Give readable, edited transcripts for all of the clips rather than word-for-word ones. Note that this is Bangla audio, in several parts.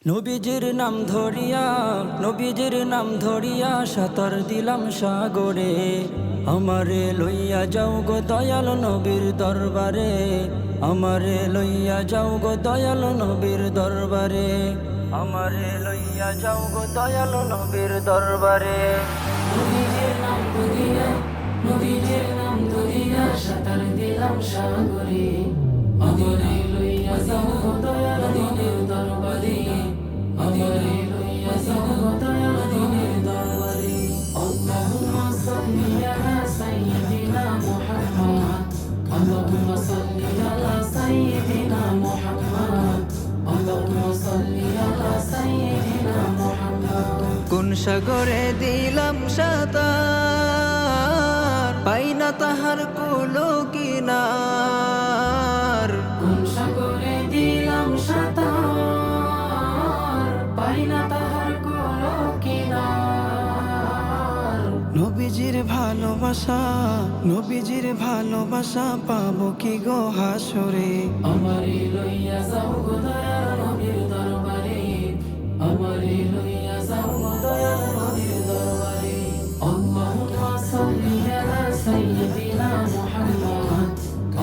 নবীজির নাম ধরিয়া নবীজির নাম ধরিয়া সাঁতার দিলাম সাগরে। আমারে লইয়া যাও গো দয়াল নবীর দরবারে, আমারে লইয়া যাও গো দয়াল নবীর দরবারে, আমারে লইয়া যাও গো দয়াল নবীর দরবারে। নবীজির নাম ধরিয়া নবীজির নাম ধরিয়া সাঁতার দিলাম সাগরে। আমারে লইয়া যাও গো দয়াল নবীর দরবারে, আমারে লইয়া যাও গো দয়াল নবীর দরবারে। আল্লাহুম্মা সাল্লি আলা সাইয়্যিদিনা মুহাম্মদ, আল্লাহুম্মা সাল্লি আলা সাইয়্যিদিনা মুহাম্মদ, আল্লাহুম্মা সাল্লি আলা সাইয়্যিদিনা মুহাম্মদ। কোন সাগরে দিলাম সাঁতার, পাই না তাহার কুলো কিনার। কোন সাগরে দিলাম সাঁতার, পাই না তাহার কোনো কিনার। নবীজির ভালোবাসা নবীজির ভালোবাসা পাবো কি গো হাসরে। আমারে লইয়া যাও গো দয়াল নবীর দরবারে, আমারে লইয়া যাও গো দয়াল নবীর দরবারে। আল্লাহুম্মা সাল্লি আলা সাইয়্যিদিনা মুহাম্মদ,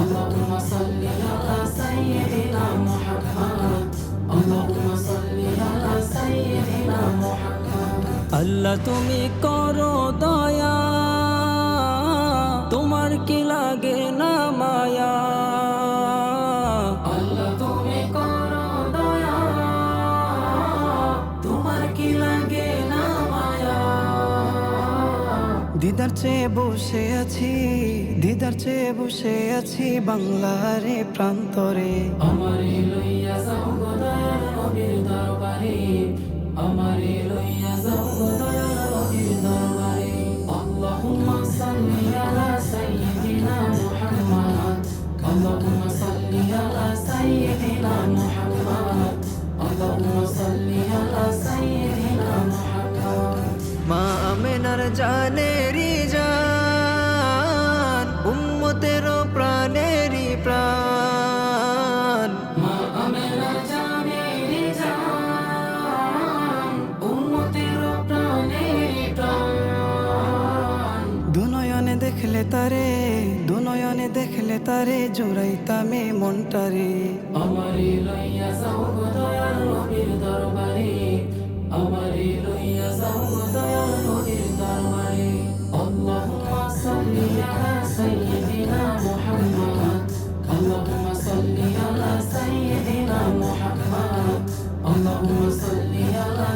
আল্লাহুম্মা সাল্লি আলা সাইয়্যিদিনা মুহাম্মদ, আল্লাহুম্মা সাল্লি আলা সাইয়্যিদিনা মুহাম্মদ। আল্লাহ তুমি করো দয়া, তোমার কি লাগে না মায়া। আল্লাহ তুমি করো দয়া, তোমার কি লাগে না মায়া। দিদার চেয়ে বসে আছি, দিদার চেয়ে বসে আছি বাংলারে প্রান্তরে। আমারে লইয়া যাও গো দয়াল নবীর দরবারে, আমারে লইয়া যাও গো দয়াল নবীর দরবারে। আল্লাহুম্মা সাল্লি আলা সাইয়্যিদিনা মুহাম্মদ, আল্লাহুম্মা সাল্লি আলা সাইয়্যিদিনা মুহাম্মদ, আল্লাহুম্মা সাল্লি আলা সাইয়্যিদিনা মুহাম্মদ। মা আমেনার জানেরি জান, উম্মতেরও প্রাণেরি প্রাণ। মা আমেনার জানেরি জান, উম্মতের প্রাণের প্রাণ। দুনয়নে দেখলে তারে, দুনয়নে দেখলে তারে জোড়াইতামে মনটারে। আমারে লইয়া যাও গো দয়াল নবীর দরবারে, আমারে লইয়া যাও গো দয়াল নবীর দরবারে। আল্লাহুম্মা সাল্লি আলা সাইয়্যিদিনা মুহাম্মদ, আল্লাহুম্মা সাল্লি আলা সাইয়্যিদিনা মুহাম্মদ, আল্লাহুম্মা সাল্লি আলা